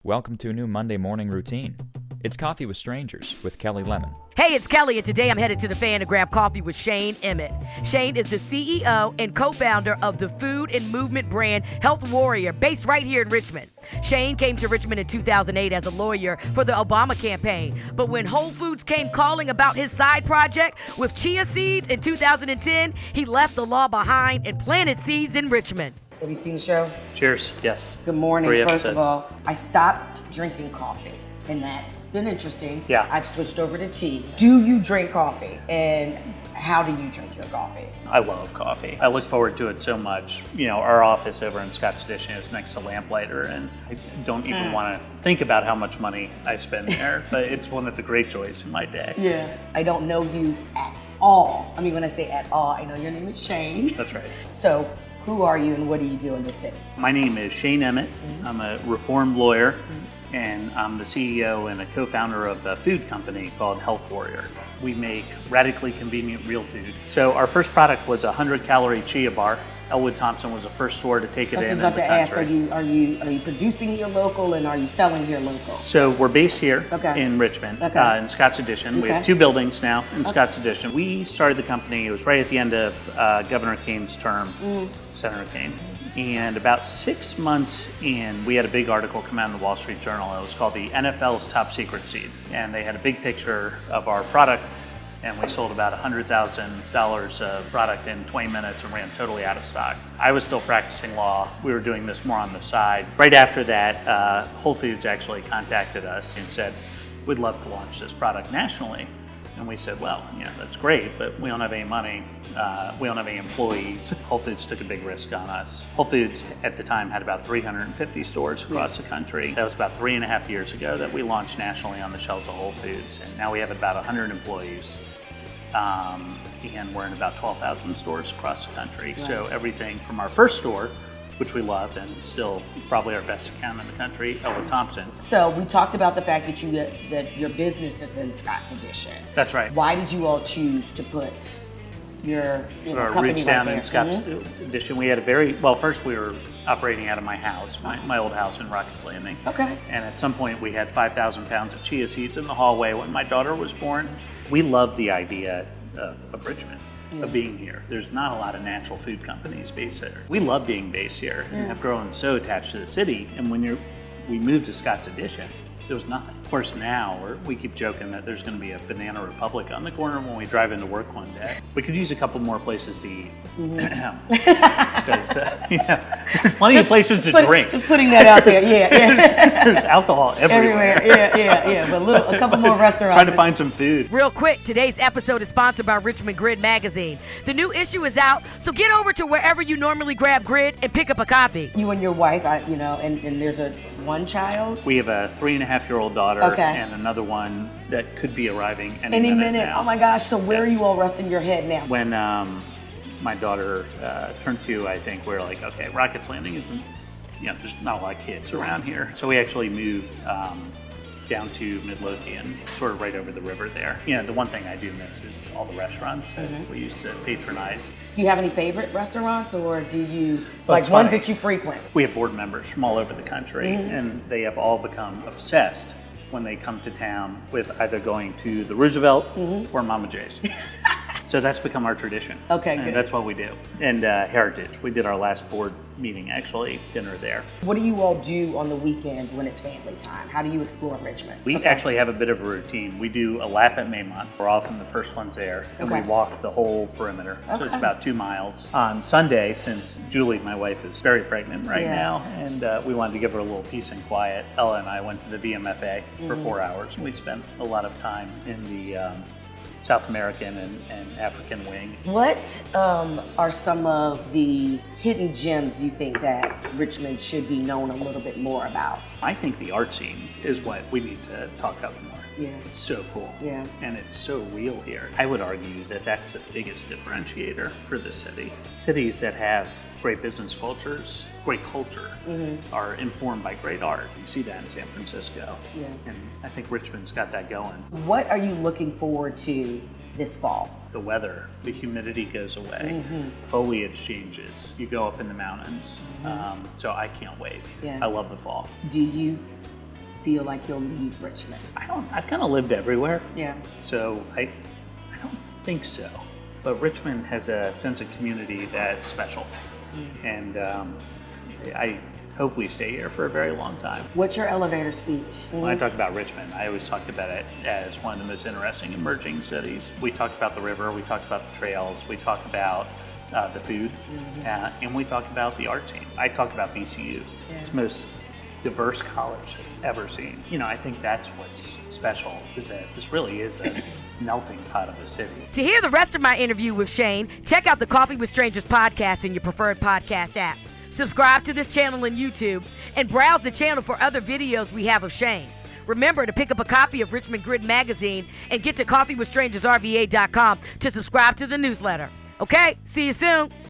Welcome to a new Monday morning routine. It's Coffee with Strangers with Kelli Lemon. Hey, it's Kelly, and today I'm headed to the Fan to grab coffee with Shane Emmett. Shane is the CEO and co-founder of the food and movement brand Health Warrior, based right here in Richmond. Shane came to Richmond in 2008 as a lawyer for the Obama campaign, but when Whole Foods came calling about his side project with chia seeds in 2010, he left the law behind and planted seeds in Richmond. Have you seen the show? Cheers, yes. Good morning. 3 First episodes. of all, I stopped drinking coffee, and that's been interesting. Yeah. I've switched over to tea. Do you drink coffee, and how do you drink your coffee? I love coffee. I look forward to it so much. You know, our office over in Scott's Addition is next to Lamplighter, and I don't even want to think about how much money I spend there, but it's one of the great joys in my day. Yeah. I don't know you at all. I mean, when I say at all, I know your name is Shane. That's right. So, who are you and what do you do in the city? My name is Shane Emmett. I'm a reformed lawyer, and I'm the CEO and a co-founder of a food company called Health Warrior. We make radically convenient real food. So our first product was a 100-calorie chia bar. Elwood Thompson was the first store to take it I was in about the to ask, country. are you producing here local and are you selling here local? So we're based here Okay. in Richmond, Okay. in Scott's Addition. We Okay. have 2 buildings now in Scott's Addition. We started the company, it was right at the end of Governor Kane's term, Senator Kane. And about 6 months in, we had a big article come out in the Wall Street Journal. It was called the NFL's Top Secret Seed. And they had a big picture of our product, and we sold about $100,000 of product in 20 minutes and ran totally out of stock. I was still practicing law. We were doing this more on the side. Right after that, Whole Foods actually contacted us and said, we'd love to launch this product nationally. And we said, well, yeah, that's great, but we don't have any money. We don't have any employees. Whole Foods took a big risk on us. Whole Foods at the time had about 350 stores across the country. That was about 3.5 years ago that we launched nationally on the shelves of Whole Foods. And now we have about 100 employees. And we're in about 12,000 stores across the country. Right. So everything from our first store, which we loved and still probably our best account in the country, Elwood Thompson. So we talked about the fact that your business is in Scott's Addition. That's right. Why did you all choose to put your Our company roots right down there? in Scott's Addition. We had a first we were operating out of my house, my old house in Rockets Landing. Okay. And at some point we had 5,000 pounds of chia seeds in the hallway when my daughter was born. We love the idea of Richmond, of being here. There's not a lot of natural food companies based here. We love being based here and have grown so attached to the city. And when we moved to Scott's Addition, there was nothing. Of course, now we keep joking that there's going to be a Banana Republic on the corner when we drive into work one day. We could use a couple more places to eat. Because there's plenty of places to drink. Just putting that out there, yeah. There's alcohol everywhere. Yeah. But a couple more restaurants. Trying to find some food. Real quick, today's episode is sponsored by Richmond Grid Magazine. The new issue is out, so get over to wherever you normally grab Grid and pick up a copy. You and your wife, and there's one child. We have a 3.5-year-old daughter Okay. and another one that could be arriving Any minute. now. Oh my gosh! So where are you all resting your head now? When my daughter turned 2, I think we were like, okay, Rockets Landing isn't, there's not a lot of kids around here. So we actually moved down to Midlothian, sort of right over the river there. The one thing I do miss is all the restaurants that we used to patronize. Do you have any favorite restaurants, or do you Well, like it's ones funny. that you frequent? We have board members from all over the country, and they have all become obsessed when they come to town with either going to the Roosevelt or Mama J's. So that's become our tradition. Okay, and good. that's what we do. And Heritage, we did our last board meeting, actually, dinner there. What do you all do on the weekends when it's family time? How do you explore Richmond? We Okay. actually have a bit of a routine. We do a lap at Maymont. We're often the first ones there, and we Okay. walk the whole perimeter. So it's Okay. about 2 miles. On Sunday, since Julie, my wife, is very pregnant right Yeah. now, and we wanted to give her a little peace and quiet, Ella and I went to the VMFA for 4 hours. We spent a lot of time in the South American and African wing. What are some of the hidden gems you think that Richmond should be known a little bit more about? I think the art scene is what we need to talk up more. Yeah. It's so cool. Yeah. And it's so real here. I would argue that that's the biggest differentiator for the city. Cities that have great business cultures, great culture, are informed by great art. You see that in San Francisco. Yeah. And I think Richmond's got that going. What are you looking forward to this fall? The weather, the humidity goes away, foliage changes, you go up in the mountains. So I can't wait. Yeah. I love the fall. Do you feel like you'll leave Richmond? I've kind of lived everywhere. Yeah. So I don't think so. But Richmond has a sense of community that's special. And I hope we stay here for a very long time. What's your elevator speech? When I talk about Richmond, I always talked about it as one of the most interesting emerging cities. We talked about the river, we talked about the trails, we talked about the food, and we talked about the art scene. I talked about BCU. It's the most diverse college I've ever seen. You know, I think that's what's special, is that this really is a melting pot of a city. To hear the rest of my interview with Shane, check out the Coffee with Strangers podcast in your preferred podcast app. Subscribe to this channel on YouTube and browse the channel for other videos we have of Shane. Remember to pick up a copy of Richmond Grid magazine and get to coffeewithstrangersrva.com to subscribe to the newsletter. Okay, see you soon.